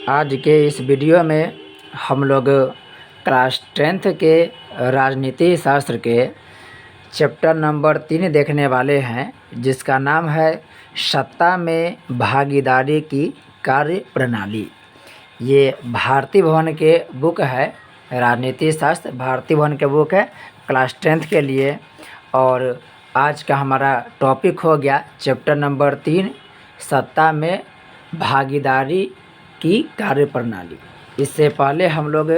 आज के इस वीडियो में हम लोग क्लास 10th के राजनीति शास्त्र के चैप्टर नंबर 3 देखने वाले हैं, जिसका नाम है सत्ता में भागीदारी की कार्य प्रणाली। ये भारती भवन के बुक है, राजनीति शास्त्र भारती भवन के बुक है क्लास 10th के लिए। और आज का हमारा टॉपिक हो गया चैप्टर नंबर 3 सत्ता में भागीदारी की कार्य प्रणाली। इससे पहले हम लोग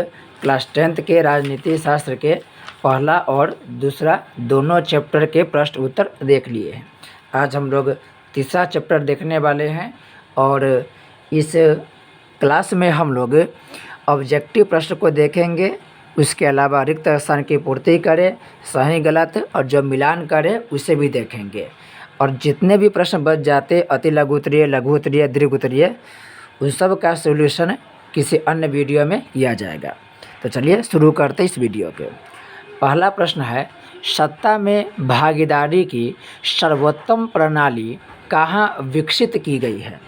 क्लास 10th के राजनीति शास्त्र के पहला और दूसरा दोनों चैप्टर के प्रश्न उत्तर देख लिए हैं। आज हम लोग तीसरा चैप्टर देखने वाले हैं और इस क्लास में हम लोग ऑब्जेक्टिव प्रश्न को देखेंगे। उसके अलावा रिक्त स्थान की पूर्ति करें, सही गलत और जो मिलान करें उसे भी देखेंगे। और जितने भी प्रश्न बच जाते अति लघु उत्तरीय, लघु उत्तरीय, दीर्घ उत्तरीय, उन सब का सॉल्यूशन किसी अन्य वीडियो में किया जाएगा। तो चलिए शुरू करते इस वीडियो के। पहला प्रश्न है, सत्ता में भागीदारी की सर्वोत्तम प्रणाली कहाँ विकसित की गई है?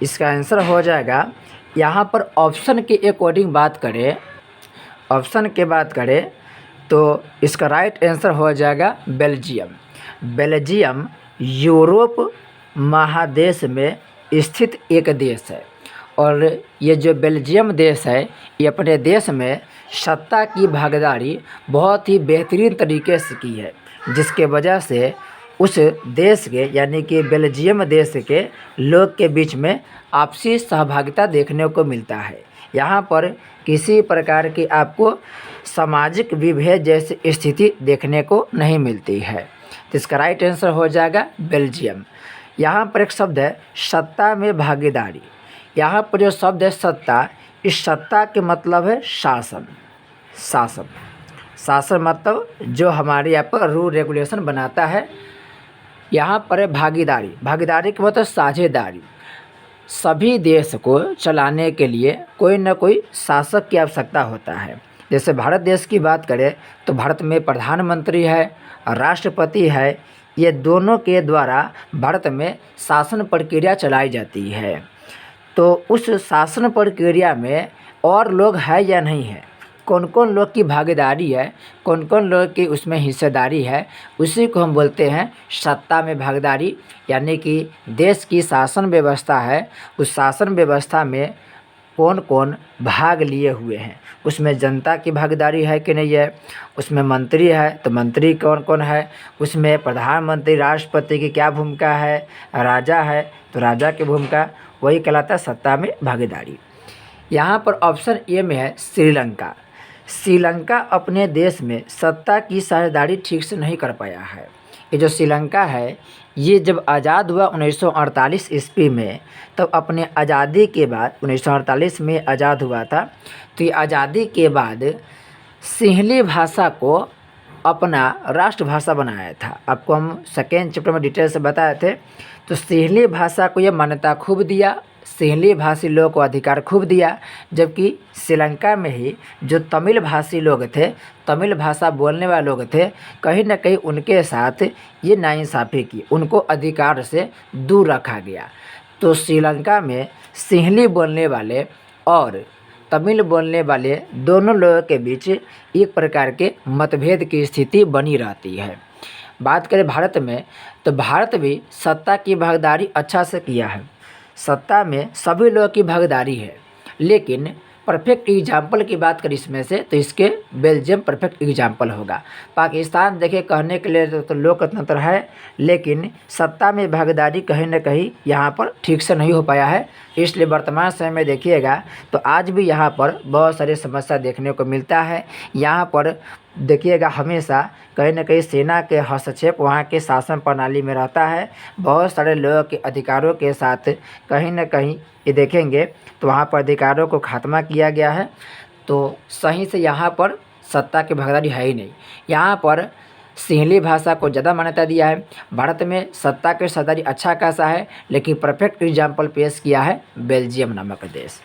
इसका आंसर हो जाएगा, यहाँ पर ऑप्शन के अकॉर्डिंग बात करें तो इसका राइट आंसर हो जाएगा बेल्जियम। बेल्जियम यूरोप महादेश में स्थित एक देश है और ये जो बेल्जियम देश है ये अपने देश में सत्ता की भागीदारी बहुत ही बेहतरीन तरीके से की है, जिसके वजह से उस देश के यानी कि बेल्जियम देश के लोग के बीच में आपसी सहभागिता देखने को मिलता है। यहाँ पर किसी प्रकार की आपको सामाजिक विभेद जैसी स्थिति देखने को नहीं मिलती है। तो इसका राइट आंसर हो जाएगा बेल्जियम। यहाँ पर एक शब्द है सत्ता में भागीदारी। यहाँ पर जो शब्द है सत्ता, इस सत्ता के मतलब है शासन। शासन मतलब जो हमारे यहाँ पर रूल रेगुलेशन बनाता है। यहाँ पर है भागीदारी। भागीदारी के मतलब साझेदारी। सभी देश को चलाने के लिए कोई न कोई शासक की आवश्यकता होता है। जैसे भारत देश की बात करें तो भारत में प्रधानमंत्री है, राष्ट्रपति है। ये दोनों के द्वारा भारत में शासन प्रक्रिया चलाई जाती है। तो उस शासन प्रक्रिया में और लोग हैं या नहीं है, कौन कौन लोग की भागीदारी है, कौन कौन लोग की उसमें हिस्सेदारी है, उसी को हम बोलते हैं सत्ता में भागीदारी। यानी कि देश की शासन व्यवस्था है, उस शासन व्यवस्था में कौन कौन भाग लिए हुए हैं, उसमें जनता की भागीदारी है कि नहीं है, उसमें मंत्री है तो मंत्री कौन कौन है, उसमें प्रधानमंत्री राष्ट्रपति की क्या भूमिका है, राजा है तो राजा की भूमिका, वही कहलाता है सत्ता में भागीदारी। यहाँ पर ऑप्शन ए में है श्रीलंका। श्रीलंका अपने देश में सत्ता की साझेदारी ठीक से नहीं कर पाया है। ये जो श्रीलंका है ये जब आज़ाद हुआ 1948 ईस्वी में, तब अपने आज़ादी के बाद 1948 में आज़ाद हुआ था। तो ये आज़ादी के बाद सिंहली भाषा को अपना राष्ट्रभाषा बनाया था। आपको हम सेकेंड चैप्टर में डिटेल से बताए थे। तो सिंहली भाषा को ये मान्यता खूब दिया, सिंहली भाषी लोगों को अधिकार खूब दिया। जबकि श्रीलंका में ही जो तमिल भाषी लोग थे, तमिल भाषा बोलने वाले लोग थे, कहीं ना कहीं उनके साथ ये नाइंसाफ़ी की, उनको अधिकार से दूर रखा गया। तो श्रीलंका में सिंहली बोलने वाले और तमिल बोलने वाले दोनों लोगों के बीच एक प्रकार के मतभेद की स्थिति बनी रहती है। बात करें भारत में तो भारत भी सत्ता की भागीदारी अच्छा से किया है। सत्ता में सभी लोगों की भागीदारी है, लेकिन परफेक्ट एग्जाम्पल की बात करें इसमें से तो इसके बेल्जियम परफेक्ट एग्जाम्पल होगा। पाकिस्तान देखिए कहने के लिए तो लोकतंत्र है, लेकिन सत्ता में भागीदारी कहीं ना कहीं यहाँ पर ठीक से नहीं हो पाया है। इसलिए वर्तमान समय में देखिएगा तो आज भी यहाँ पर बहुत सारी समस्या देखने को मिलता है। यहाँ पर देखिएगा हमेशा कहीं ना कहीं सेना के हस्तक्षेप वहाँ के शासन प्रणाली में रहता है। बहुत सारे लोगों के अधिकारों के साथ कहीं ना कहीं ये देखेंगे तो वहाँ पर अधिकारों को खात्मा किया गया है। तो सही से यहाँ पर सत्ता की भागीदारी है ही नहीं। यहाँ पर सिंहली भाषा को ज़्यादा मान्यता दिया है। भारत में सत्ता की साझेदारी अच्छा खासा है, लेकिन परफेक्ट एग्जाम्पल पेश किया है बेल्जियम नामक देश।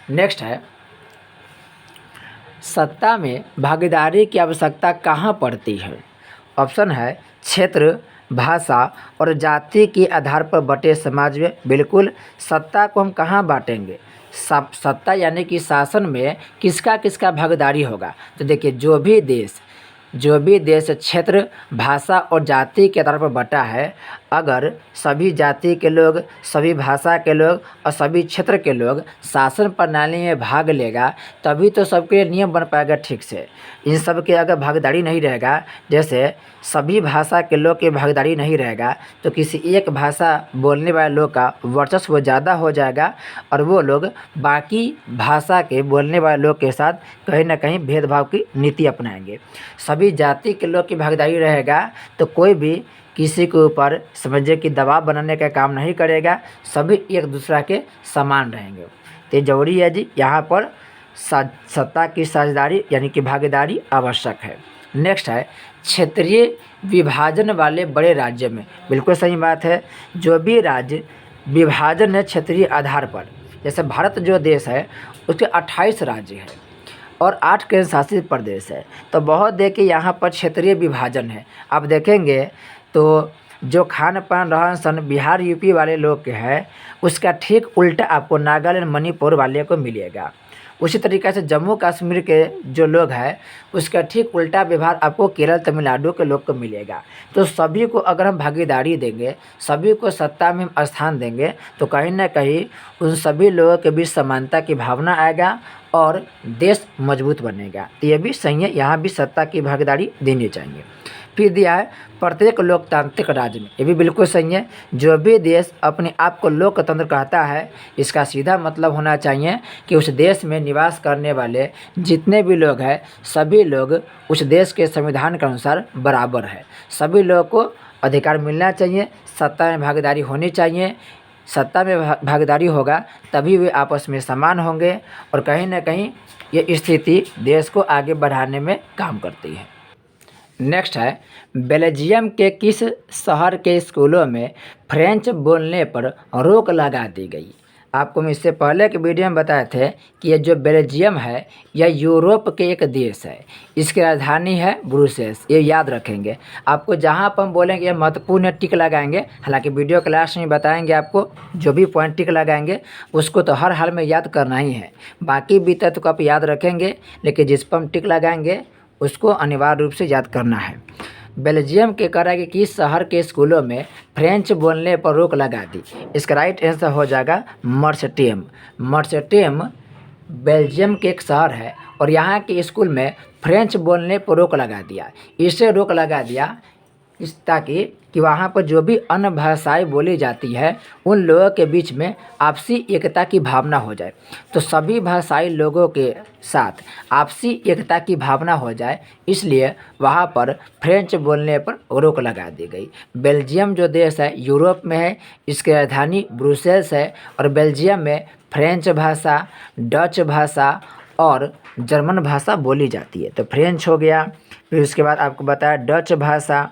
नेक्स्ट है, सत्ता में भागीदारी की आवश्यकता कहाँ पड़ती है? ऑप्शन है क्षेत्र, भाषा और जाति के आधार पर बटे समाज में बिल्कुल सत्ता को हम कहाँ बांटेंगे, सत्ता यानी कि शासन में किसका किसका भागीदारी होगा। तो देखिए जो भी देश क्षेत्र भाषा और जाति के आधार पर बटा है, अगर सभी जाति के लोग, सभी भाषा के लोग और सभी क्षेत्र के लोग शासन प्रणाली में भाग लेगा तभी तो सबके नियम बन पाएगा ठीक से। इन सब के अगर भागीदारी नहीं रहेगा, जैसे सभी भाषा के लोग की भागीदारी नहीं रहेगा तो किसी एक भाषा बोलने वाले लोग का वर्चस्व ज़्यादा हो जाएगा और वो लोग बाकी भाषा के बोलने वाले लोग के साथ कहीं ना कहीं भेदभाव की नीति अपनाएंगे। सभी जाति के लोग की भागीदारी रहेगा तो कोई भी किसी के ऊपर समझिए कि दबाव बनाने का काम नहीं करेगा, सभी एक दूसरे के समान रहेंगे। तो जरूरी है जी, यहाँ पर सत्ता की साझेदारी यानी कि भागीदारी आवश्यक है। नेक्स्ट है क्षेत्रीय विभाजन वाले बड़े राज्य में, बिल्कुल सही बात है। जो भी राज्य विभाजन है क्षेत्रीय आधार पर, जैसे भारत जो देश है उसके 28 राज्य है और 8 केंद्र शासित प्रदेश है, तो बहुत देखिए यहाँ पर क्षेत्रीय विभाजन है। आप देखेंगे तो जो खान पान रहन सहन बिहार यूपी वाले लोग के है उसका ठीक उल्टा आपको नागालैंड मणिपुर वाले को मिलेगा। उसी तरीक़े से जम्मू कश्मीर के जो लोग हैं उसका ठीक उल्टा व्यवहार आपको केरल तमिलनाडु के लोग को मिलेगा। तो सभी को अगर हम भागीदारी देंगे, सभी को सत्ता में हम स्थान देंगे तो कहीं ना कहीं उन सभी लोगों के बीच समानता की भावना आएगा और देश मजबूत बनेगा। तो ये भी सही है, यहाँ भी सत्ता की भागीदारी देनी चाहिए। फिर दिया है प्रत्येक लोकतांत्रिक राज्य में, ये भी बिल्कुल सही है। जो भी देश अपने आप को लोकतंत्र कहता है इसका सीधा मतलब होना चाहिए कि उस देश में निवास करने वाले जितने भी लोग हैं सभी लोग उस देश के संविधान के अनुसार बराबर है। सभी लोगों को अधिकार मिलना चाहिए, सत्ता में भागीदारी होनी चाहिए। सत्ता में भागीदारी होगा तभी वे आपस में समान होंगे और कहीं ना कहीं ये स्थिति देश को आगे बढ़ाने में काम करती है। नेक्स्ट है बेल्जियम के किस शहर के स्कूलों में फ्रेंच बोलने पर रोक लगा दी गई। आपको मैं इससे पहले के वीडियो में बताए थे कि ये जो बेल्जियम है यह यूरोप के एक देश है, इसकी राजधानी है ब्रुसेल्स। ये याद रखेंगे। आपको जहाँ पर हम बोलेंगे ये महत्वपूर्ण टिक लगाएंगे, हालांकि वीडियो क्लास में बताएंगे आपको जो भी पॉइंट टिक लगाएंगे उसको तो हर हाल में याद करना ही है। बाकी भी तत्व को आप याद रखेंगे लेकिन जिस पर हम टिक लगाएंगे उसको अनिवार्य रूप से याद करना है। बेल्जियम के कह रहा है कि किस शहर के स्कूलों में फ्रेंच बोलने पर रोक लगा दी। इसका राइट आंसर हो जाएगा मर्सटेम। मर्सटेम बेल्जियम के एक शहर है और यहाँ के स्कूल में फ्रेंच बोलने पर रोक लगा दिया। इसे रोक लगा दिया ताकि कि वहाँ पर जो भी अन्य भाषाएं बोली जाती है उन लोगों के बीच में आपसी एकता की भावना हो जाए। तो सभी भाषाई लोगों के साथ आपसी एकता की भावना हो जाए, इसलिए वहाँ पर फ्रेंच बोलने पर रोक लगा दी गई। बेल्जियम जो देश है यूरोप में है, इसकी राजधानी ब्रुसेल्स है और बेल्जियम में फ्रेंच भाषा, डच भाषा और जर्मन भाषा बोली जाती है। तो फ्रेंच हो गया, फिर उसके बाद आपको बताया डच भाषा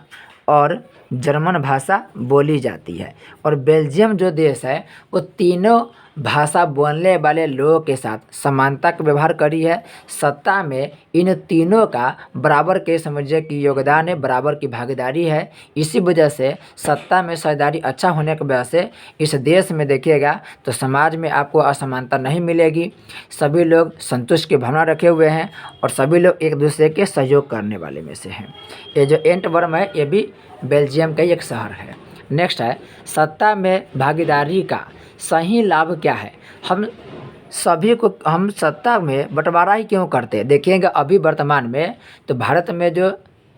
और जर्मन भाषा बोली जाती है। और बेल्जियम जो देश है वो तीनों भाषा बोलने वाले लोगों के साथ समानता का व्यवहार करी है। सत्ता में इन तीनों का बराबर के समझिए कि योगदान है, बराबर की भागीदारी है। इसी वजह से सत्ता में साझेदारी अच्छा होने की वजह से इस देश में देखिएगा तो समाज में आपको असमानता नहीं मिलेगी। सभी लोग संतुष्ट की भावना रखे हुए हैं और सभी लोग एक दूसरे के सहयोग करने वाले में से हैं। ये जो एंटवर्म है ये भी बेल्जियम का एक शहर है। नेक्स्ट है सत्ता में भागीदारी का सही लाभ क्या है। हम सत्ता में बंटवारा ही क्यों करते हैं। देखिएगा अभी वर्तमान में तो भारत में जो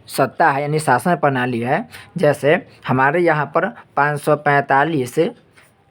सत्ता है यानी शासन प्रणाली है, जैसे हमारे यहाँ पर 545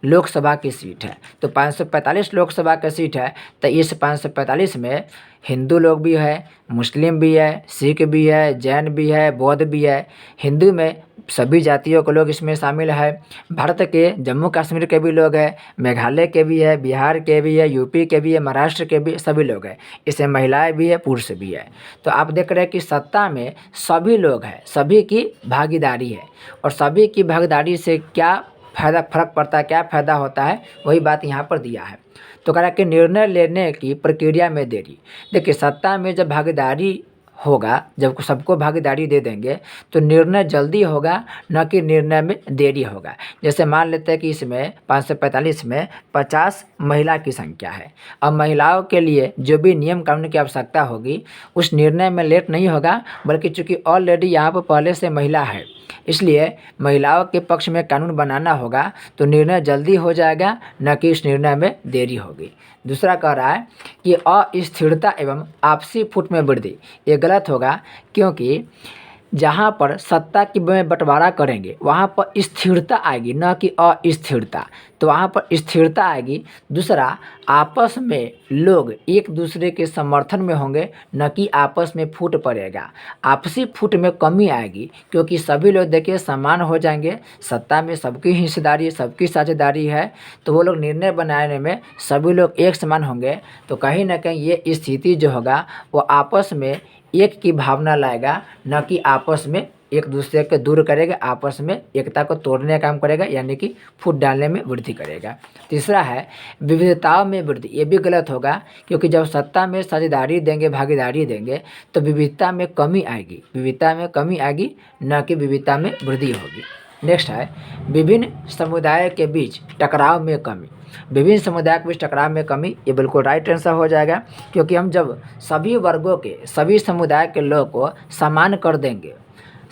लोकसभा की सीट है, तो 545 लोकसभा की सीट है तो इस 545 में हिंदू लोग भी है, मुस्लिम भी है, सिख भी है, जैन भी है, बौद्ध भी है। हिंदू में सभी जातियों के लोग इसमें शामिल है। भारत के जम्मू कश्मीर के भी लोग हैं, मेघालय के भी है, बिहार के भी है, यूपी के भी है, महाराष्ट्र के भी सभी लोग हैं। इसमें महिलाएं भी है, पुरुष भी है। तो आप देख रहे हैं कि सत्ता में सभी लोग हैं, सभी की भागीदारी है और सभी की भागीदारी से क्या फ़र्क पड़ता है, क्या फ़ायदा होता है, वही बात यहाँ पर दिया है। तो कह रहा है कि निर्णय लेने की प्रक्रिया में देरी। देखिए सत्ता में जब भागीदारी होगा, जब सबको भागीदारी दे देंगे तो निर्णय जल्दी होगा, न कि निर्णय में देरी होगा। जैसे मान लेते हैं कि इसमें 545 में 50 महिला की संख्या है। अब महिलाओं के लिए जो भी नियम कानून की आवश्यकता होगी उस निर्णय में लेट नहीं होगा, बल्कि चूँकि ऑलरेडी यहाँ पर पहले से महिला है, इसलिए महिलाओं के पक्ष में कानून बनाना होगा तो निर्णय जल्दी हो जाएगा, न कि उस निर्णय में देरी होगी। दूसरा कह रहा है कि अस्थिरता एवं आपसी फूट में वृद्धि, ये गलत होगा, क्योंकि जहाँ पर सत्ता की में बंटवारा करेंगे वहाँ पर स्थिरता आएगी, न कि अस्थिरता। तो वहाँ पर स्थिरता आएगी। दूसरा, आपस में लोग एक दूसरे के समर्थन में होंगे, न कि आपस में फूट पड़ेगा। आपसी फूट में कमी आएगी, क्योंकि सभी लोग देखिए समान हो जाएंगे, सत्ता में सबकी हिस्सेदारी, सबकी साझेदारी है, तो वो लोग निर्णय बनाने में सभी लोग एक समान होंगे। तो कहीं ना कहीं ये स्थिति जो होगा वो आपस में एक की भावना लाएगा, न कि आपस में एक दूसरे को दूर करेगा, आपस में एकता को तोड़ने का काम करेगा, यानी कि फूट डालने में वृद्धि करेगा। तीसरा है विविधताओं में वृद्धि, ये भी गलत होगा, क्योंकि जब सत्ता में साझेदारी देंगे, भागीदारी देंगे, तो विविधता में कमी आएगी, विविधता में कमी आएगी, न कि विविधता में वृद्धि होगी। नेक्स्ट है विभिन्न समुदाय के बीच टकराव में कमी। विभिन्न समुदाय के बीच टकराव में कमी, ये बिल्कुल राइट आंसर हो जाएगा, क्योंकि हम जब सभी वर्गों के, सभी समुदाय के लोगों को समान कर देंगे,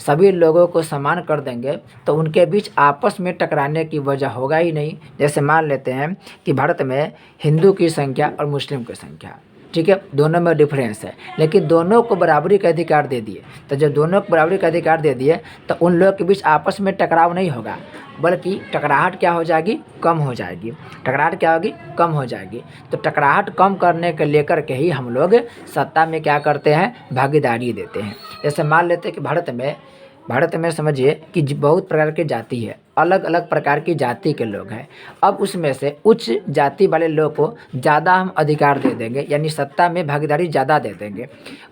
सभी लोगों को समान कर देंगे, तो उनके बीच आपस में टकराने की वजह होगा ही नहीं। जैसे मान लेते हैं कि भारत में हिंदू की संख्या और मुस्लिम की संख्या, ठीक है, दोनों में डिफरेंस है, लेकिन दोनों को बराबरी का अधिकार दे दिए। तो जब दोनों को बराबरी का अधिकार दे दिए तो उन लोगों के बीच आपस में टकराव नहीं होगा, बल्कि टकराहट क्या हो जाएगी, कम हो जाएगी। टकराहट क्या होगी, कम हो जाएगी। तो टकराहट कम करने के लेकर के ही हम लोग सत्ता में क्या करते हैं, भागीदारी देते हैं। जैसे मान लेते हैं कि भारत में समझिए कि बहुत प्रकार की जाति है, अलग अलग प्रकार की जाति के लोग हैं। अब उसमें से उच्च जाति वाले लोग को ज़्यादा हम अधिकार दे देंगे, यानी सत्ता में भागीदारी ज़्यादा दे देंगे,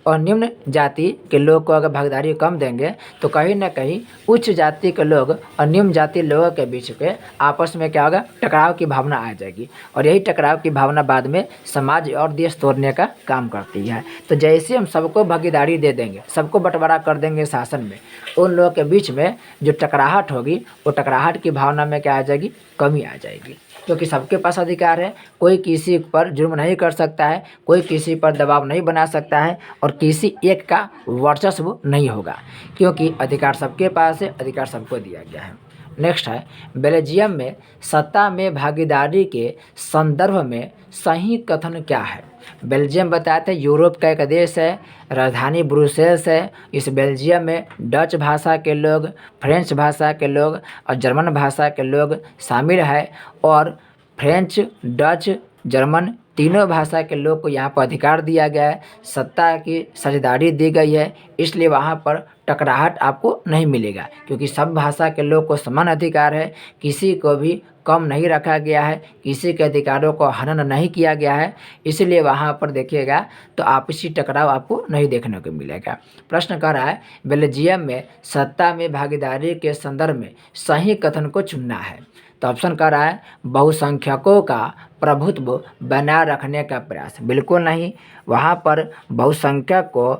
और निम्न जाति के लोग को अगर भागीदारी कम देंगे तो कहीं ना कहीं उच्च जाति के लोग और निम्न जाति लोगों के बीच के आपस में क्या होगा, टकराव की भावना आ जाएगी, और यही टकराव की भावना बाद में समाज और देश तोड़ने का काम करती है। तो जैसे हम सबको भागीदारी दे देंगे, सबको बंटवारा कर देंगे शासन में, उन लोगों के बीच में जो टकराहट होगी वो टकराहट की भावना में क्या आ जाएगी, कमी आ जाएगी। क्योंकि सबके पास अधिकार है, कोई किसी पर जुर्म नहीं कर सकता है, कोई किसी पर दबाव नहीं बना सकता है, और किसी एक का वर्चस्व नहीं होगा, क्योंकि अधिकार सबके पास है, अधिकार सबको दिया गया है। नेक्स्ट है बेल्जियम में सत्ता में भागीदारी के संदर्भ में सही कथन क्या है। बेल्जियम बताया था यूरोप का एक देश है, राजधानी ब्रुसेल्स है। इस बेल्जियम में डच भाषा के लोग, फ्रेंच भाषा के लोग और जर्मन भाषा के लोग शामिल है, और फ्रेंच, डच, जर्मन तीनों भाषा के लोग को यहाँ पर अधिकार दिया गया है, सत्ता की साझेदारी दी गई है, इसलिए वहाँ पर टकराहट आपको नहीं मिलेगा, क्योंकि सब भाषा के लोग को समान अधिकार है, किसी को भी कम नहीं रखा गया है, किसी के अधिकारों को हनन नहीं किया गया है, इसलिए वहाँ पर देखिएगा तो आपसी टकराव आपको नहीं देखने को मिलेगा। प्रश्न कर रहा है बेल्जियम में सत्ता में भागीदारी के संदर्भ में सही कथन को चुनना है। तो ऑप्शन कर रहा है बहुसंख्यकों का प्रभुत्व बनाए रखने का प्रयास, बिल्कुल नहीं। वहाँ पर बहुसंख्यक को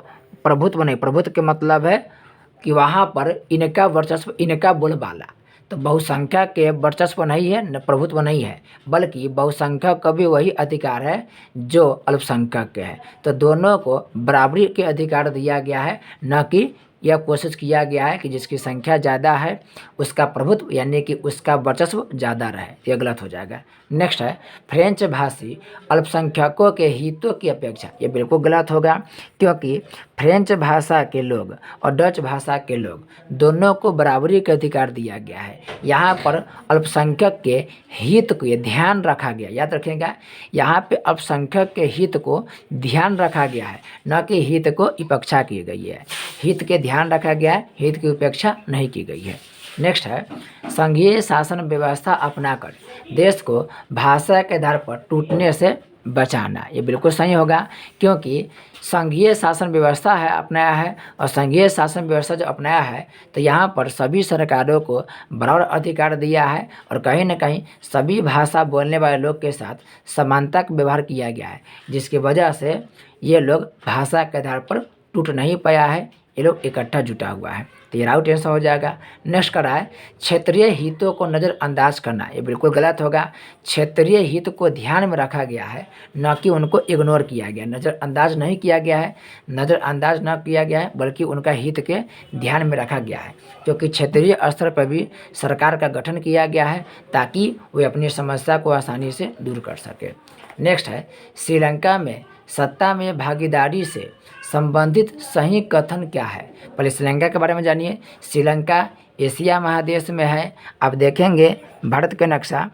प्रभुत्व नहीं, प्रभुत्व के मतलब है कि वहाँ पर इनका वर्चस्व, इनका बोलबाला, तो बहुसंख्यक के वर्चस्व नहीं है, न प्रभुत्व नहीं है, बल्कि बहुसंख्यक का भी वही अधिकार है जो अल्पसंख्यक के है। तो दोनों को बराबरी के अधिकार दिया गया है, न कि यह कोशिश किया गया है कि जिसकी संख्या ज़्यादा है उसका प्रभुत्व यानी कि उसका वर्चस्व ज़्यादा रहे, यह गलत हो जाएगा। नेक्स्ट है फ्रेंच भाषी अल्पसंख्यकों के हितों की अपेक्षा, ये बिल्कुल गलत होगा, क्योंकि फ्रेंच भाषा के लोग और डच भाषा के लोग दोनों को बराबरी का अधिकार दिया गया है। यहाँ पर अल्पसंख्यक के हित को ध्यान रखा गया, याद रखिएगा, यहाँ पे अल्पसंख्यक के हित को ध्यान रखा गया है, न कि हित को उपेक्षा की गई है। हित के ध्यान रखा गया है, हित की उपेक्षा नहीं की गई है। नेक्स्ट है संघीय शासन व्यवस्था अपनाकर देश को भाषा के आधार पर टूटने से बचाना, ये बिल्कुल सही होगा, क्योंकि संघीय शासन व्यवस्था है अपनाया है, और संघीय शासन व्यवस्था जो अपनाया है तो यहाँ पर सभी सरकारों को बराबर अधिकार दिया है, और कहीं ना कहीं सभी भाषा बोलने वाले लोग के साथ समानता का व्यवहार किया गया है, जिसकी वजह से ये लोग भाषा के आधार पर टूट नहीं पाया है, ये लोग इकट्ठा जुटा हुआ है। तो ये राउट आंसर हो जाएगा। नेक्स्ट करा है क्षेत्रीय हितों को नज़रअंदाज करना, ये बिल्कुल गलत होगा। क्षेत्रीय हित को ध्यान में रखा गया है, न कि उनको इग्नोर किया गया। नज़रअंदाज नहीं किया गया है, नज़रअंदाज न किया गया है, बल्कि उनका हित के ध्यान में रखा गया है, क्योंकि क्षेत्रीय स्तर पर भी सरकार का गठन किया गया है ताकि वे अपनी समस्या को आसानी से दूर कर सके। नेक्स्ट है श्रीलंका में सत्ता में भागीदारी से संबंधित सही कथन क्या है। पहले श्रीलंका के बारे में जानिए। श्रीलंका एशिया महादेश में है। आप देखेंगे भारत का नक्शा,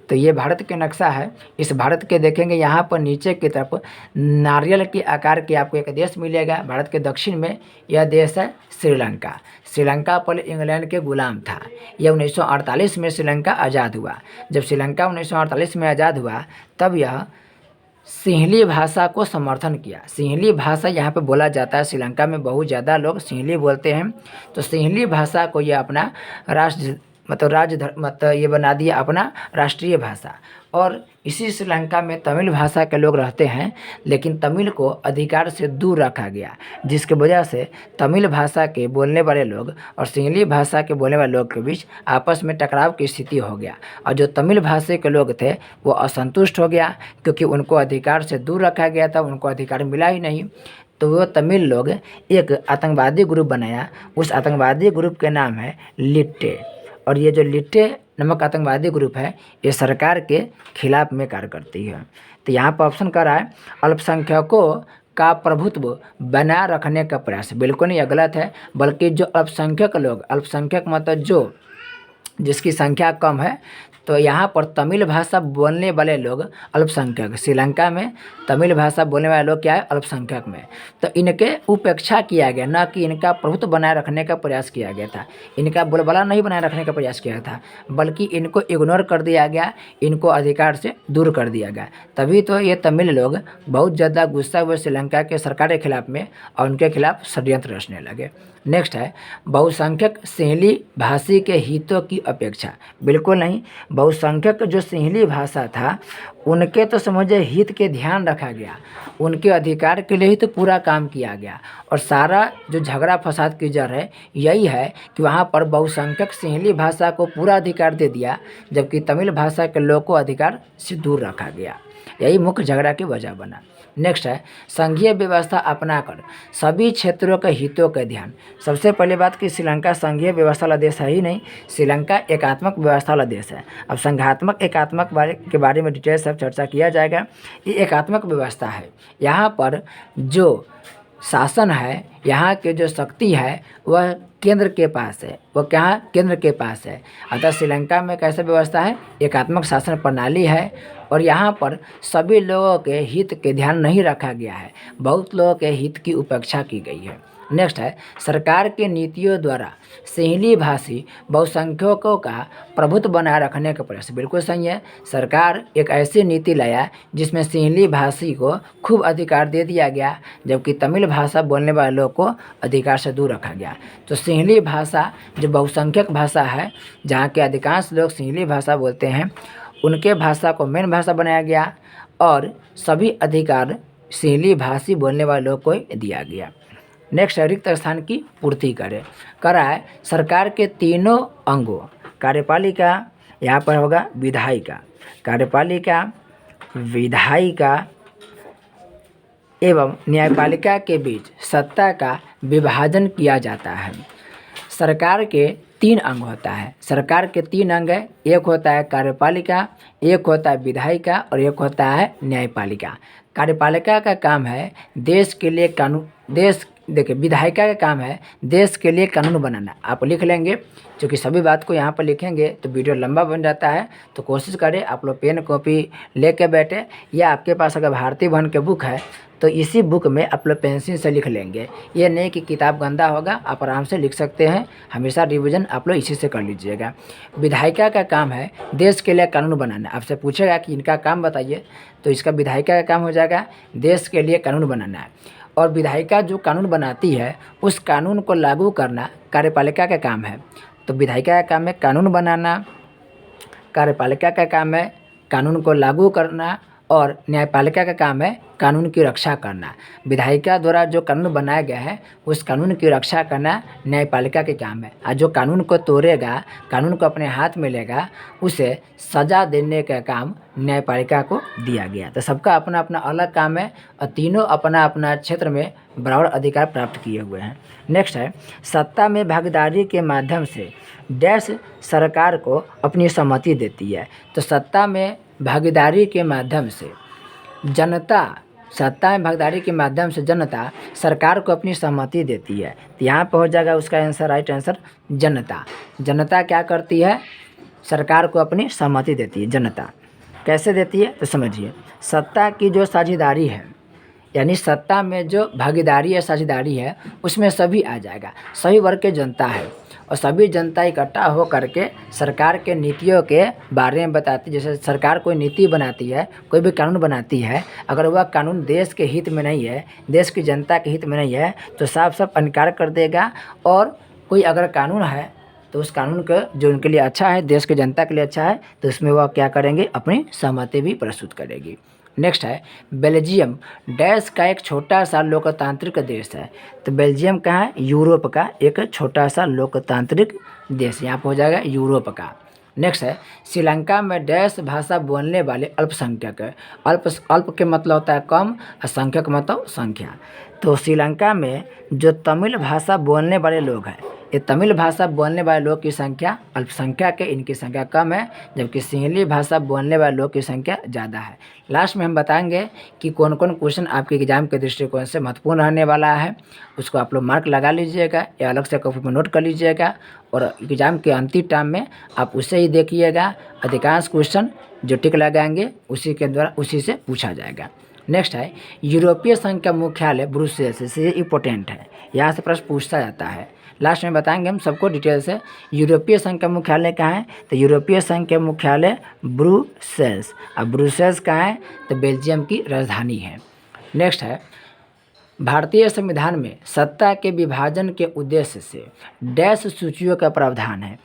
तो ये भारत के नक्शा है। इस भारत के देखेंगे यहाँ पर नीचे की तरफ नारियल के आकार के आपको एक देश मिलेगा। भारत के दक्षिण में यह देश है श्रीलंका। श्रीलंका पहले इंग्लैंड के गुलाम था। यह 1948 में श्रीलंका आज़ाद हुआ। जब श्रीलंका 1948 में आज़ाद हुआ तब यह सिंहली भाषा को समर्थन किया। सिंहली भाषा यहाँ पे बोला जाता है, श्रीलंका में बहुत ज़्यादा लोग सिंहली बोलते हैं। तो सिंहली भाषा को यह अपना मतलब ये बना दिया अपना राष्ट्रीय भाषा। और इसी श्रीलंका में तमिल भाषा के लोग रहते हैं, लेकिन तमिल को अधिकार से दूर रखा गया, जिसकी वजह से तमिल भाषा के बोलने वाले लोग और सिंहली भाषा के बोलने वाले लोग के बीच आपस में टकराव की स्थिति हो गया। और जो तमिल भाषा के लोग थे वो असंतुष्ट हो गया, क्योंकि उनको अधिकार से दूर रखा गया था, उनको अधिकार मिला ही नहीं। तो वो तमिल लोग एक आतंकवादी ग्रुप बनाया। उस आतंकवादी ग्रुप के नाम है लिट्टे। और ये जो लिट्टे नामक आतंकवादी ग्रुप है ये सरकार के खिलाफ में कार्य करती है। तो यहाँ पर ऑप्शन कर रहा है अल्पसंख्यकों का प्रभुत्व बनाए रखने का प्रयास। बिल्कुल नहीं, गलत है। बल्कि जो अल्पसंख्यक लोग, अल्पसंख्यक मतलब जो जिसकी संख्या कम है, तो यहाँ पर तमिल भाषा बोलने वाले लोग अल्पसंख्यक। श्रीलंका में तमिल भाषा बोलने वाले लोग क्या है, अल्पसंख्यक में। तो इनके उपेक्षा किया गया, न कि इनका प्रभुत्व बनाए रखने का प्रयास किया गया था। इनका बोलबाला नहीं बनाए रखने का प्रयास किया था, बल्कि इनको इग्नोर कर दिया गया, इनको अधिकार से दूर कर दिया गया। तभी तो ये तमिल लोग बहुत ज़्यादा गुस्सा हुए श्रीलंका के सरकार के खिलाफ में और उनके खिलाफ षड्यंत्र रचने लगे। नेक्स्ट है बहुसंख्यक सिंहली भाषी के हितों की अपेक्षा। बिल्कुल नहीं। बहुसंख्यक जो सिंहली भाषा था उनके तो समझे हित के ध्यान रखा गया, उनके अधिकार के लिए ही तो पूरा काम किया गया। और सारा जो झगड़ा फसाद की जड़ है यही है कि वहाँ पर बहुसंख्यक सिंहली भाषा को पूरा अधिकार दे दिया, जबकि तमिल भाषा के लोग को अधिकार से दूर रखा गया। यही मुख्य झगड़ा की वजह बना। नेक्स्ट है संघीय व्यवस्था अपनाकर सभी क्षेत्रों के हितों का ध्यान। सबसे पहले बात कि श्रीलंका संघीय व्यवस्था वाला देश है ही नहीं, श्रीलंका एकात्मक व्यवस्था वाला देश है। अब संघात्मक एकात्मक के बारे में डिटेल सब चर्चा किया जाएगा। ये एकात्मक व्यवस्था है, यहाँ पर जो शासन है, यहाँ के जो शक्ति है वह केंद्र के पास है, वो क्या केंद्र के पास है। अतः श्रीलंका में कैसा व्यवस्था है, एकात्मक शासन प्रणाली है। और यहाँ पर सभी लोगों के हित के ध्यान नहीं रखा गया है, बहुत लोगों के हित की उपेक्षा की गई है। नेक्स्ट है सरकार के नीतियों द्वारा सिंहली भाषी बहुसंख्यकों का प्रभुत्व बनाए रखने का प्रयास। बिल्कुल सही है। सरकार एक ऐसी नीति लाया जिसमें सिंहली भाषी को खूब अधिकार दे दिया गया, जबकि तमिल भाषा बोलने वाले लोग को अधिकार से दूर रखा गया। तो सिंहली भाषा जो बहुसंख्यक भाषा है, जहाँ के अधिकांश लोग सिंहली भाषा बोलते हैं, उनके भाषा को मेन भाषा बनाया गया और सभी अधिकार सिंहली भाषी बोलने वाले लोग को दिया गया। नेक्स्ट रिक्त स्थान की पूर्ति करा है सरकार के तीनों अंगों कार्यपालिका, यहाँ पर होगा विधायिका, कार्यपालिका, विधायिका एवं न्यायपालिका के बीच सत्ता का विभाजन किया जाता है। सरकार के 3 अंग होता है। सरकार के 3 अंग है, एक होता है कार्यपालिका, एक होता है विधायिका और एक होता है न्यायपालिका। कार्यपालिका का काम है देश के लिए कानून, देखिए विधायिका का काम है देश के लिए कानून बनाना। आप लिख लेंगे, क्योंकि सभी बात को यहाँ पर लिखेंगे तो वीडियो लंबा बन जाता है। तो कोशिश करें आप लोग पेन कॉपी लेके बैठे, या आपके पास अगर भारतीय भवन के बुक है तो इसी बुक में आप लोग पेंसिल से लिख लेंगे। ये नहीं कि किताब गंदा होगा, आप आराम से लिख सकते हैं। हमेशा रिवीजन आप लोग इसी से कर लीजिएगा। विधायिका का काम है देश के लिए कानून बनाना। आपसे पूछेगा कि इनका काम बताइए, तो इसका विधायिका का काम हो जाएगा देश के लिए कानून बनाना है। और विधायिका जो कानून बनाती है उस कानून को लागू करना कार्यपालिका का काम है। तो विधायिका का काम है कानून बनाना, कार्यपालिका का काम है कानून को लागू करना और न्यायपालिका का काम है कानून की रक्षा करना। विधायिका द्वारा जो कानून बनाया गया है उस कानून की रक्षा करना न्यायपालिका के काम है, और जो कानून को तोड़ेगा, कानून को अपने हाथ में लेगा, उसे सज़ा देने का काम न्यायपालिका को दिया गया। तो सबका अपना अपना अलग काम है और तीनों अपना अपना क्षेत्र में बराबर अधिकार प्राप्त किए हुए हैं। नेक्स्ट है, सत्ता में भागीदारी के माध्यम से डैश सरकार को अपनी सहमति देती है। तो सत्ता में भागीदारी के माध्यम से जनता, सत्ता में भागीदारी के माध्यम से जनता सरकार को अपनी सहमति देती है। तो यहाँ पर हो जाएगा उसका आंसर, राइट आंसर जनता। जनता क्या करती है? सरकार को अपनी सहमति देती है। जनता कैसे देती है तो समझिए, सत्ता की जो साझेदारी है, यानी सत्ता में जो भागीदारी या साझेदारी है उसमें सभी आ जाएगा, सभी वर्ग के जनता है, और सभी जनता इकट्ठा हो करके सरकार के नीतियों के बारे में बताती है। जैसे सरकार कोई नीति बनाती है, कोई भी कानून बनाती है, अगर वह कानून देश के हित में नहीं है, देश की जनता के हित में नहीं है, तो साफ साफ इनकार कर देगा। और कोई अगर कानून है तो उस कानून का जो उनके लिए अच्छा है, देश की जनता के लिए अच्छा है, तो उसमें वह क्या करेंगे? अपनी सहमति भी प्रस्तुत करेगी। नेक्स्ट है, बेल्जियम डैश का एक छोटा सा लोकतांत्रिक देश है। तो बेल्जियम कहाँ है? यूरोप का एक छोटा सा लोकतांत्रिक देश, यहाँ पर हो जाएगा यूरोप का। नेक्स्ट है, श्रीलंका में डैश भाषा बोलने वाले अल्पसंख्यक है। अल्प के मतलब होता है कम, और संख्यक मतलब संख्या। तो श्रीलंका में जो तमिल भाषा बोलने वाले लोग हैं, ये तमिल भाषा बोलने वाले लोग की संख्या अल्पसंख्यक है, इनकी संख्या कम है, जबकि सिंहली भाषा बोलने वाले लोग की संख्या ज़्यादा है। लास्ट में हम बताएंगे कि कौन कौन क्वेश्चन आपके एग्जाम के दृष्टिकोण से महत्वपूर्ण रहने वाला है, उसको आप लोग मार्क लगा लीजिएगा या अलग से कॉपी में नोट कर लीजिएगा, और एग्ज़ाम के अंतिम टाइम में आप उसे ही देखिएगा। अधिकांश क्वेश्चन जो टिक लगाएंगे उसी के द्वारा उसी से पूछा जाएगा। नेक्स्ट है, यूरोपीय संघ का मुख्यालय ब्रुसेल्स, ये इंपॉर्टेंट है, यहाँ से प्रश्न पूछा जाता है। लास्ट में बताएंगे हम सबको डिटेल से। यूरोपीय संघ का मुख्यालय कहाँ है? तो यूरोपीय संघ के मुख्यालय ब्रुसेल्स। अब ब्रुसेल्स कहाँ है? तो बेल्जियम की राजधानी है। नेक्स्ट है, भारतीय संविधान में सत्ता के विभाजन के उद्देश्य से डैश सूचियों का प्रावधान है।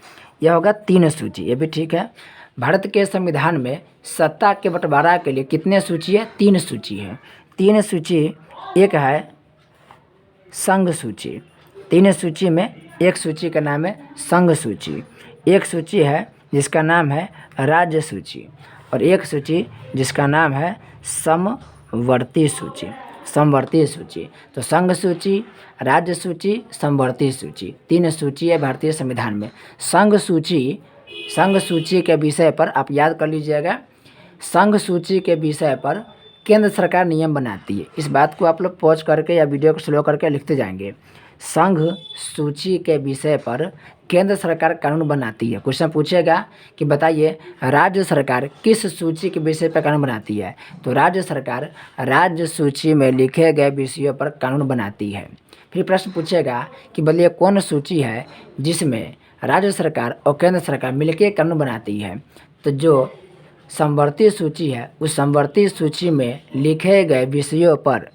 यह होगा 3 सूची, ये भी ठीक है। भारत के संविधान में सत्ता के बंटवारा के लिए कितने सूची है? 3 सूची है। 3 सूची, एक है संघ सूची, 3 सूची में एक सूची का नाम है संघ सूची, एक सूची है जिसका नाम है राज्य सूची, और एक सूची जिसका नाम है समवर्ती सूची। समवर्ती सूची, तो संघ सूची, राज्य सूची, समवर्ती सूची, 3 सूची है भारतीय संविधान में। संघ सूची के विषय पर आप याद कर लीजिएगा, संघ सूची के विषय पर केंद्र सरकार नियम बनाती है। इस बात को आप लोग पॉज करके या वीडियो को स्लो करके लिखते जाएंगे। संघ सूची के विषय पर केंद्र सरकार कानून बनाती है। क्वेश्चन पूछेगा कि बताइए राज्य सरकार किस सूची के विषय पर कानून बनाती है? तो राज्य सरकार राज्य सूची में लिखे गए विषयों पर कानून बनाती है। फिर प्रश्न पूछेगा कि बोलिए कौन सूची है जिसमें राज्य सरकार और केंद्र सरकार मिलकर कानून बनाती है? तो जो समवर्ती सूची है, उस समवर्ती सूची में लिखे गए विषयों पर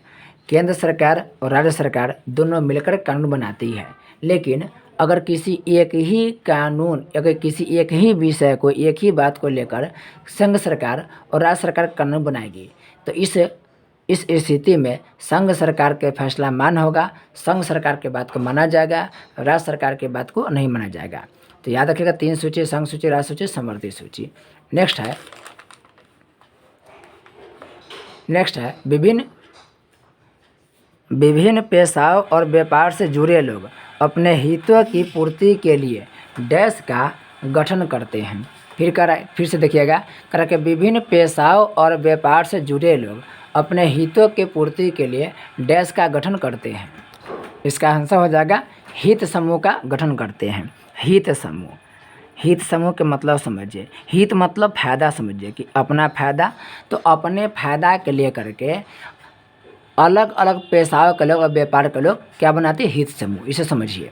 केंद्र सरकार और राज्य सरकार दोनों मिलकर कानून बनाती है। लेकिन अगर किसी एक ही विषय को, एक ही बात को लेकर संघ सरकार और राज्य सरकार कानून बनाएगी, तो इस स्थिति में संघ सरकार के फैसला मान होगा, संघ सरकार के बात को माना जाएगा, राज्य सरकार के बात को नहीं माना जाएगा। तो याद रखिएगा 3 सूची, संघ सूची, राज्य सूची, समवर्ती सूची। नेक्स्ट है विभिन्न पेशाओं और व्यापार से जुड़े लोग अपने हितों की पूर्ति के लिए डैश का गठन करते हैं। फिर से देखिएगा, करा के विभिन्न पेशाओं और व्यापार से जुड़े लोग अपने हितों की पूर्ति के लिए डैश का गठन करते हैं। इसका आंसर हो जाएगा हित समूह का गठन करते हैं। हित समूह के मतलब समझिए, हित मतलब फायदा समझिए कि अपना फायदा, तो अपने फायदा के लिए करके अलग अलग पेशाओं के लोग और व्यापार के लोग क्या बनाते हैं? हित समूह। इसे समझिए,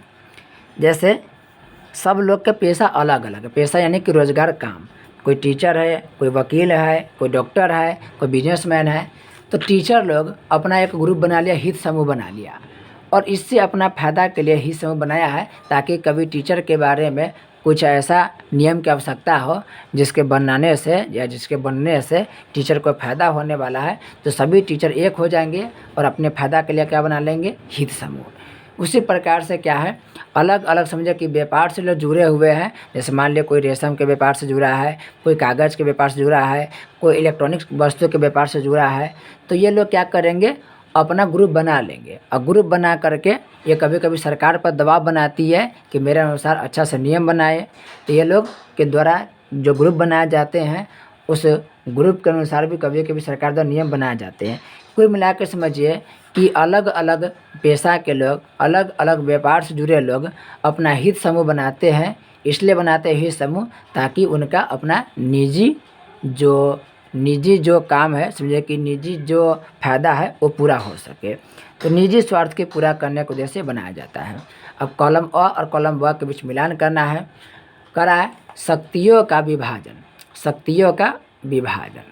जैसे सब लोग के पेशा अलग अलग है, पेशा यानी कि रोजगार, काम। कोई टीचर है, कोई वकील है, कोई डॉक्टर है, कोई बिजनेसमैन है। तो टीचर लोग अपना एक ग्रुप बना लिया, हित समूह बना लिया, और इससे अपना फायदा के लिए हित समूह बनाया है, ताकि कभी टीचर के बारे में कुछ ऐसा नियम की आवश्यकता हो जिसके बनाने से या जिसके बनने से टीचर को फ़ायदा होने वाला है, तो सभी टीचर एक हो जाएंगे और अपने फ़ायदा के लिए क्या बना लेंगे, हित समूह। उसी प्रकार से क्या है, अलग अलग समझे कि व्यापार से लोग जुड़े हुए हैं, जैसे मान लिया कोई रेशम के व्यापार से जुड़ा है, कोई कागज़ के व्यापार से जुड़ा है, कोई इलेक्ट्रॉनिक्स वस्तु के व्यापार से जुड़ा है, तो ये लोग क्या करेंगे, अपना ग्रुप बना लेंगे। और ग्रुप बना करके ये कभी कभी सरकार पर दबाव बनाती है कि मेरे अनुसार अच्छा से नियम बनाए, तो ये लोग के द्वारा जो ग्रुप बनाए जाते हैं उस ग्रुप के अनुसार भी कभी कभी सरकार द्वारा नियम बनाए जाते हैं। कुल मिला के समझिए कि अलग अलग पेशा के लोग, अलग अलग व्यापार से जुड़े लोग अपना हित समूह बनाते हैं। इसलिए बनाते हैं हित समूह ताकि उनका अपना निजी जो काम है, समझिए कि निजी जो फ़ायदा है वो पूरा हो सके, तो निजी स्वार्थ के पूरा करने के उद्देश्य से बनाया जाता है। अब कॉलम अ और कॉलम ब के बीच मिलान करना है, करा है शक्तियों का विभाजन। शक्तियों का विभाजन,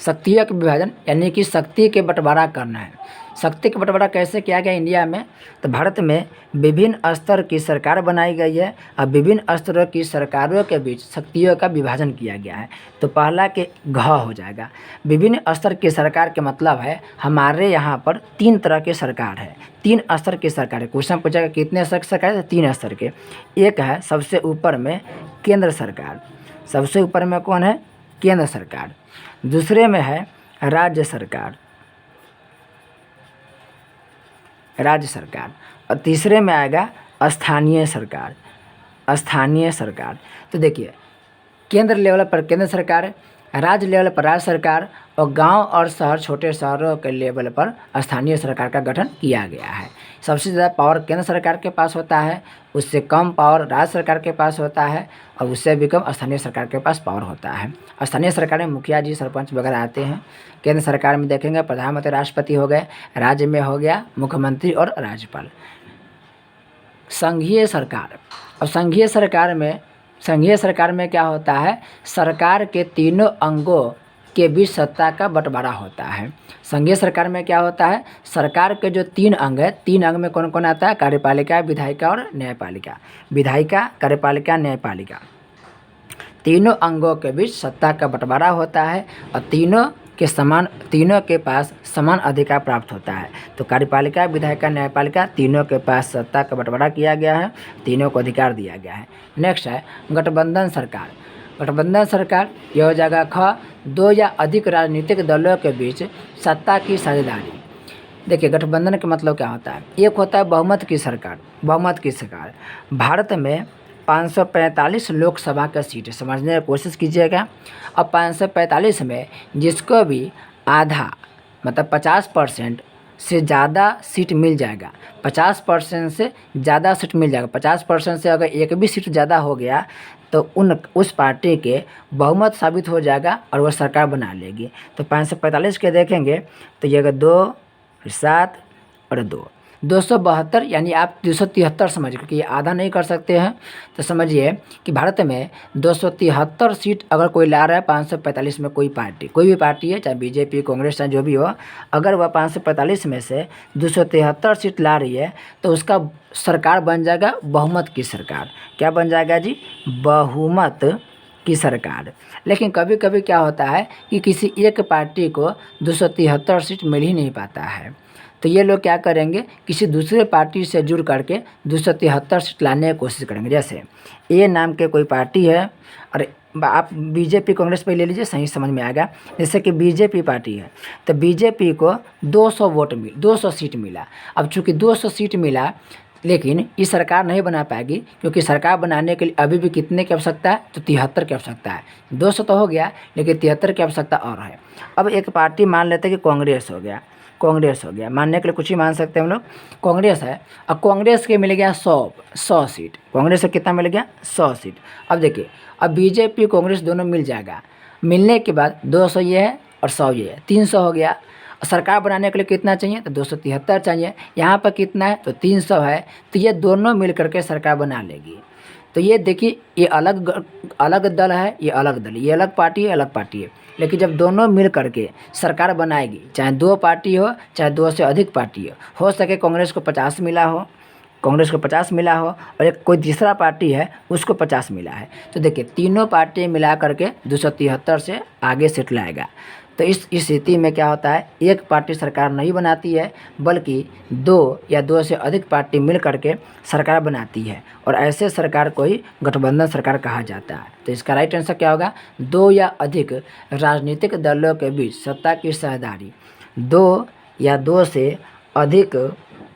शक्तियों का विभाजन यानी कि शक्ति के बंटवारा करना है। शक्ति का बंटवारा कैसे किया गया इंडिया में, तो भारत में विभिन्न स्तर की सरकार बनाई गई है और विभिन्न स्तरों की सरकारों के बीच शक्तियों का विभाजन किया गया है। तो पहला के घ हो जाएगा। विभिन्न स्तर की सरकार के मतलब है हमारे यहाँ पर 3 तरह की सरकार है, 3 स्तर की सरकार है। क्वेश्चन पूछेगा कितने स्तर की सरकार है, तो 3 स्तर के। एक है सबसे ऊपर में केंद्र सरकार, सबसे ऊपर में कौन है, केंद्र सरकार। दूसरे में है राज्य सरकार, राज्य सरकार। और तीसरे में आएगा स्थानीय सरकार, स्थानीय सरकार। तो देखिए केंद्र लेवल पर केंद्र सरकार, राज्य लेवल पर राज्य सरकार और गांव और शहर, छोटे शहरों के लेवल पर स्थानीय सरकार का गठन किया गया है। सबसे ज़्यादा पावर केंद्र सरकार के पास होता है, उससे कम पावर राज्य सरकार के पास होता है और उससे भी कम स्थानीय सरकार के पास पावर होता है। स्थानीय सरकार में मुखिया जी, सरपंच वगैरह आते हैं। केंद्र सरकार में देखेंगे प्रधानमंत्री, राष्ट्रपति हो गए, राज्य में हो गया मुख्यमंत्री और राज्यपाल। संघीय सरकार, अब संघीय सरकार में क्या होता है, सरकार के तीनों अंगों के बीच सत्ता का बंटवारा होता है। संघीय सरकार में क्या होता है, सरकार के जो 3 अंग है, 3 अंग में कौन कौन आता है, कार्यपालिका, विधायिका और न्यायपालिका। विधायिका, कार्यपालिका, न्यायपालिका, तीनों अंगों के बीच सत्ता का बंटवारा होता है और तीनों के पास समान अधिकार प्राप्त होता है। तो कार्यपालिका, विधायिका, न्यायपालिका, तीनों के पास सत्ता का बंटवारा किया गया है, तीनों को अधिकार दिया गया है। नेक्स्ट है गठबंधन सरकार। गठबंधन सरकार यह हो जाएगा ख, 2 या अधिक राजनीतिक दलों के बीच सत्ता की साझेदारी। देखिए गठबंधन का मतलब क्या होता है, एक होता है बहुमत की सरकार। बहुमत की सरकार, भारत में 545 लोकसभा का सीट है, समझने की कोशिश कीजिएगा। अब 545 में जिसको भी आधा मतलब 50% से ज़्यादा सीट मिल जाएगा, 50% से ज़्यादा सीट मिल जाएगा, 50% से अगर एक भी सीट ज़्यादा हो गया तो उस पार्टी के बहुमत साबित हो जाएगा और वह सरकार बना लेगी। तो 545 के देखेंगे तो ये 2, 7 और 272, यानी आप 273 समझिए, क्योंकि ये आधा नहीं कर सकते हैं। तो समझिए कि भारत में 273 सीट अगर कोई ला रहा है 545 में, कोई भी पार्टी है, चाहे बीजेपी, कांग्रेस, चाहे जो भी हो, अगर वह 545 में से 273 सीट ला रही है तो उसका सरकार बन जाएगा बहुमत की सरकार। क्या बन जाएगा जी, बहुमत की सरकार। लेकिन कभी कभी क्या होता है कि किसी एक पार्टी को 273 सीट मिल ही नहीं पाता है, तो ये लोग क्या करेंगे, किसी दूसरे पार्टी से जुड़ करके 273 सीट लाने की कोशिश करेंगे। जैसे ए नाम के कोई पार्टी है, और आप बीजेपी, कांग्रेस पे ले लीजिए, सही समझ में आएगा। जैसे कि बीजेपी पार्टी है तो बीजेपी को 200 सीट मिला। अब चूँकि 200 सीट मिला, लेकिन ये सरकार नहीं बना पाएगी, क्योंकि सरकार बनाने के लिए अभी भी कितने की आवश्यकता है, तो 73 की आवश्यकता है। 200 तो हो गया, लेकिन 73 की आवश्यकता और है। अब एक पार्टी मान लेते हैं कि कांग्रेस हो गया, मानने के लिए कुछ ही मान सकते हैं हम लोग। कांग्रेस है, अब कांग्रेस के मिल गया 100 सीट, कांग्रेस से कितना मिल गया, 100 सीट। अब देखिए, अब बीजेपी कांग्रेस दोनों मिल जाएगा, मिलने के बाद 200 ये है और 100 ये है, 300 हो गया। सरकार बनाने के लिए कितना चाहिए, तो 273 चाहिए। यहाँ पर कितना है, तो 300 है, तो ये दोनों मिल करके सरकार बना लेगी। तो ये देखिए, ये अलग दल है, ये अलग दल, ये अलग पार्टी है, अलग पार्टी है। लेकिन जब दोनों मिल करके सरकार बनाएगी, चाहे 2 पार्टी हो, चाहे 2 से अधिक पार्टी हो सके कांग्रेस को 50 मिला हो, कांग्रेस को 50 मिला हो और एक कोई तीसरा पार्टी है उसको 50 मिला है, तो देखिए तीनों पार्टी मिला करके 273 से आगे सीट लाएगा। तो इस स्थिति में क्या होता है, एक पार्टी सरकार नहीं बनाती है बल्कि 2 या 2 से अधिक पार्टी मिल करके सरकार बनाती है, और ऐसे सरकार को ही गठबंधन सरकार कहा जाता है। तो इसका राइट आंसर क्या होगा, 2 या अधिक राजनीतिक दलों के बीच सत्ता की साझेदारी। 2 या 2 से अधिक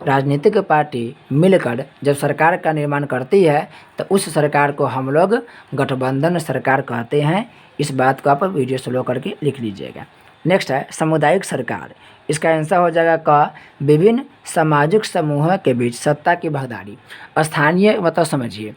राजनीतिक पार्टी मिलकर जब सरकार का निर्माण करती है तो उस सरकार को हम लोग गठबंधन सरकार कहते हैं। इस बात को आप वीडियो स्लो करके लिख लीजिएगा। नेक्स्ट है सामुदायिक सरकार। इसका आंसर हो जाएगा क, विभिन्न सामाजिक समूहों के बीच सत्ता की भागीदारी। स्थानीय मतलब समझिए,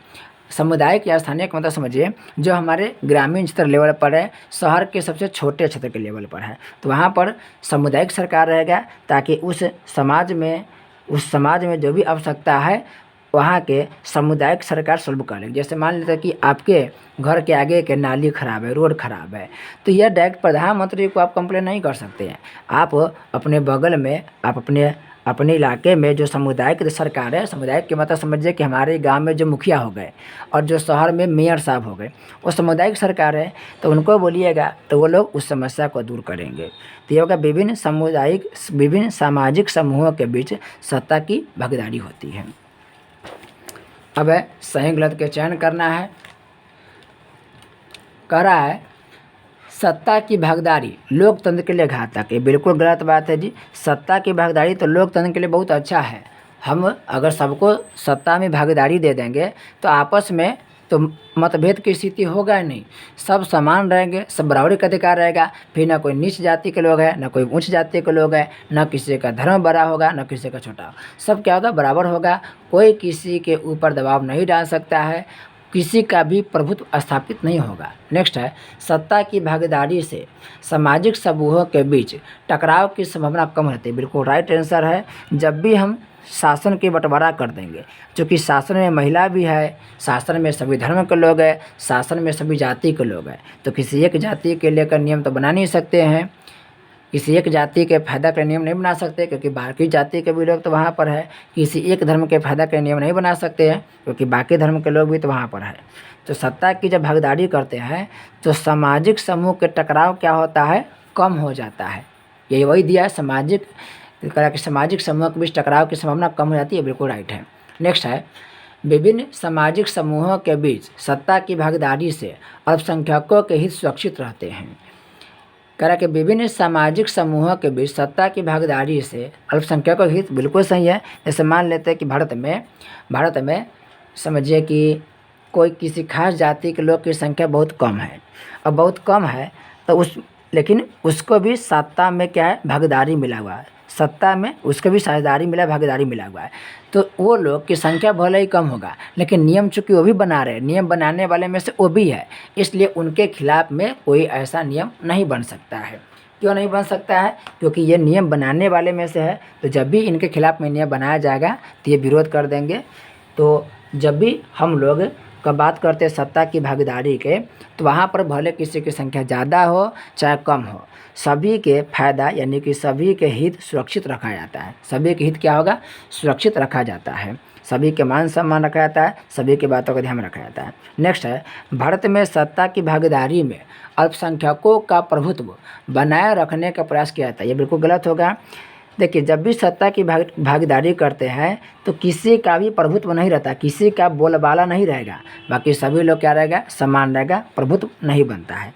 सामुदायिक या स्थानीय का मतलब समझिए जो हमारे ग्रामीण स्तर लेवल पर है, शहर के सबसे छोटे क्षेत्र के लेवल पर है, तो वहाँ पर सामुदायिक सरकार रहेगा ताकि उस समाज में जो भी आवश्यकता है वहाँ के सामुदायिक सरकार सॉल्व कर लेगी। जैसे मान लेते हैं कि आपके घर के आगे के नाली खराब है, रोड खराब है, तो यह डायरेक्ट प्रधानमंत्री को आप कंप्लेन नहीं कर सकते हैं। आप अपने बगल में, आप अपने इलाके में जो सामुदायिक सरकार है, सामुदायिक के मतलब समझिए कि हमारे गांव में जो मुखिया हो गए और जो शहर में मेयर साहब हो गए, वो सामुदायिक सरकार है, तो उनको बोलिएगा तो वो लोग उस समस्या को दूर करेंगे। तो ये होगा विभिन्न सामाजिक समूहों के बीच सत्ता की भागीदारी होती है। अब है सही गलत के चयन करना है। कह रहा है सत्ता की भागीदारी लोकतंत्र के लिए घातक है। बिल्कुल गलत बात है जी। सत्ता की भागीदारी तो लोकतंत्र के लिए बहुत अच्छा है। हम अगर सबको सत्ता में भागीदारी दे देंगे तो आपस में तो मतभेद की स्थिति होगा ही नहीं, सब समान रहेंगे, सब बराबरी का अधिकार रहेगा। फिर ना कोई नीच जाति के लोग हैं, ना कोई उच्च जाति के लोग हैं, ना किसी का धर्म बड़ा होगा, ना किसी का छोटा। सब क्या होगा, बराबर होगा। कोई किसी के ऊपर दबाव नहीं डाल सकता है, किसी का भी प्रभुत्व स्थापित नहीं होगा। नेक्स्ट है सत्ता की भागीदारी से सामाजिक समूहों के बीच टकराव की संभावना कम रहती है। बिल्कुल राइट आंसर है। जब भी हम शासन की बंटवारा कर देंगे, क्योंकि शासन में महिला भी है, शासन में सभी धर्म के लोग हैं, शासन में सभी जाति के लोग हैं, तो किसी एक जाति के लेकर नियम तो बना नहीं सकते हैं, किसी एक जाति के फायदा के नियम नहीं बना सकते, क्योंकि बाकी जाति के भी लोग तो वहाँ पर है। किसी एक धर्म के फायदा के नियम नहीं बना सकते हैं, क्योंकि बाकी धर्म के लोग भी तो वहाँ पर है। तो सत्ता की जब भागीदारी करते हैं तो सामाजिक समूह के टकराव क्या होता है, कम हो जाता है। यही वही दिया है, सामाजिक समूह के बीच टकराव की संभावना कम हो जाती है। बिल्कुल राइट है। नेक्स्ट है विभिन्न सामाजिक समूहों के बीच सत्ता की भागीदारी से अल्पसंख्यकों के हित सुरक्षित रहते हैं। कह रहा कि विभिन्न सामाजिक समूहों के बीच सत्ता की भागीदारी से अल्पसंख्यकों के हित, बिल्कुल सही है। जैसे मान लेते हैं कि भारत में समझिए कि कोई किसी खास जाति के लोग की संख्या बहुत कम है, और बहुत कम है तो लेकिन उसको भी सत्ता में क्या है, भागीदारी मिला हुआ है, सत्ता में उसको भी साझेदारी मिला, भागीदारी मिला हुआ है। तो वो लोग की संख्या भले ही कम होगा, लेकिन नियम चूँकि वो भी बना रहे हैं, नियम बनाने वाले में से वो भी है, इसलिए उनके खिलाफ में कोई ऐसा नियम नहीं बन सकता है। क्यों नहीं बन सकता है, क्योंकि ये नियम बनाने वाले में से है। तो जब भी इनके खिलाफ में नियम बनाया जाएगा तो ये विरोध कर देंगे। तो जब भी हम लोग का बात करते हैं सत्ता की भागीदारी के, तो वहाँ पर भले किसी की संख्या ज़्यादा हो चाहे कम हो, सभी के फायदा यानी कि सभी के हित सुरक्षित रखा जाता है। सभी के हित क्या होगा, सुरक्षित रखा जाता है। सभी के मान सम्मान रखा जाता है, सभी की बातों का ध्यान रखा जाता है। नेक्स्ट है भारत में सत्ता की भागीदारी में अल्पसंख्यकों का प्रभुत्व बनाए रखने का प्रयास किया जाता है। ये बिल्कुल गलत होगा। देखिए जब भी सत्ता की भागीदारी करते हैं तो किसी का भी प्रभुत्व नहीं रहता, किसी का बोलबाला नहीं रहेगा, बाकी सभी लोग क्या रहेगा, समान रहेगा, प्रभुत्व नहीं बनता है।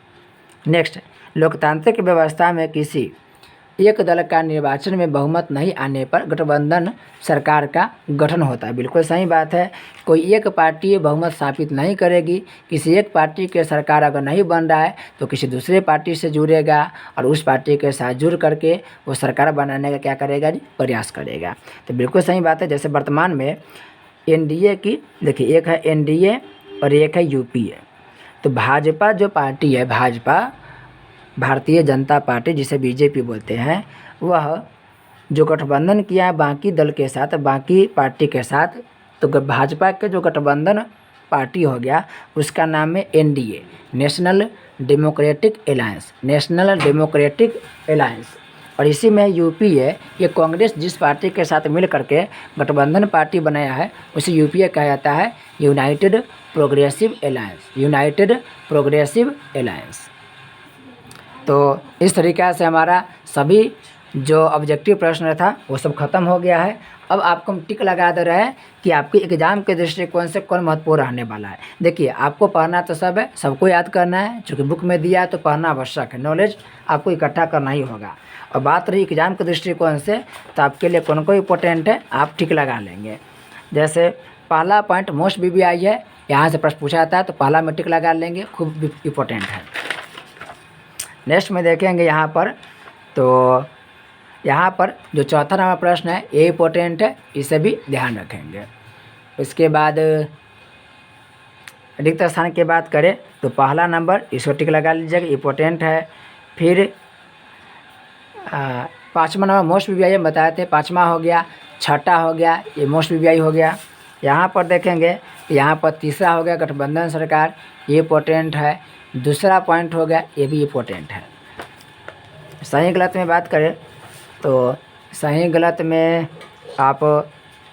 नेक्स्ट लोकतांत्रिक व्यवस्था में किसी एक दल का निर्वाचन में बहुमत नहीं आने पर गठबंधन सरकार का गठन होता है। बिल्कुल सही बात है। कोई एक पार्टी बहुमत स्थापित नहीं करेगी। किसी एक पार्टी के सरकार अगर नहीं बन रहा है तो किसी दूसरे पार्टी से जुड़ेगा और उस पार्टी के साथ जुड़ करके वो सरकार बनाने का क्या करेगा जी, प्रयास करेगा। तो बिल्कुल सही बात है। जैसे वर्तमान में एनडीए की देखिए, एक है एनडीए और एक है यूपीए। तो भाजपा जो पार्टी है, भाजपा भारतीय जनता पार्टी जिसे बीजेपी बोलते हैं, वह जो गठबंधन किया है बाकी दल के साथ, बाकी पार्टी के साथ, तो भाजपा के जो गठबंधन पार्टी हो गया उसका नाम है NDA, national democratic alliance. National democratic alliance और इसी में यूपीए, ये कांग्रेस जिस पार्टी के साथ मिल करके गठबंधन पार्टी बनाया है उसे यूपीए कहा जाता है, United progressive alliance, United progressive alliance. तो इस तरीक़ा से हमारा सभी जो ऑब्जेक्टिव प्रश्न था वो सब खत्म हो गया है। अब आपको हम टिक लगा दे रहे हैं कि आपके एग्ज़ाम के दृष्टिकोण से कौन महत्वपूर्ण रहने वाला है। देखिए, आपको पढ़ना तो सब है, सबको याद करना है, चूँकि बुक में दिया है तो पढ़ना आवश्यक है, नॉलेज आपको इकट्ठा करना ही होगा। और बात रही एग्ज़ाम के दृष्टिकोण से, तो आपके लिए कौन कौन इंपॉर्टेंट है आप टिक लगा लेंगे। जैसे पहला पॉइंट मोस्ट BBI है, यहाँ से प्रश्न पूछा जाता है तो पहला में टिक लगा लेंगे, खूब इम्पोर्टेंट है। नेक्स्ट में देखेंगे यहाँ पर, तो यहाँ पर जो चौथा नंबर प्रश्न है ये इम्पोर्टेंट है, इसे भी ध्यान रखेंगे। उसके बाद रिक्त स्थान की बात करें तो पहला नंबर, इसको टिक लगा लीजिएगा, इम्पोर्टेंट है। फिर पाँचवा नंबर मोस्ट BBI हम बताए थे, पाँचवा हो गया, छठा हो गया, ये मोस्ट BBI हो गया। यहाँ पर देखेंगे, यहाँ पर तीसरा हो गया गठबंधन सरकार, ये इम्पोर्टेंट है। दूसरा पॉइंट हो गया, ये भी इम्पोर्टेंट है। सही गलत में बात करें तो सही गलत में आप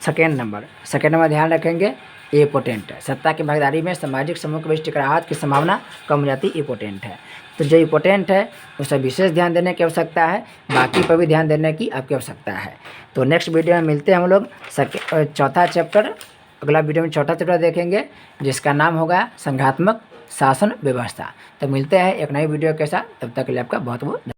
सेकेंड नंबर ध्यान रखेंगे, ये इम्पोर्टेंट है। सत्ता की भागीदारी में सामाजिक समूह के बीच टकराहट की संभावना कम हो जाती, इम्पोर्टेंट है। तो जो इम्पोर्टेंट है उस पर विशेष ध्यान देने की आवश्यकता है, बाकी पर भी ध्यान देने की आपकी आवश्यकता है। तो नेक्स्ट वीडियो में मिलते हैं हम लोग चौथा चैप्टर, अगला वीडियो में चौथा चैप्टर देखेंगे जिसका नाम होगा संघात्मक शासन व्यवस्था। तो मिलते हैं एक नई वीडियो के साथ, तब तक के लिए आपका बहुत बहुत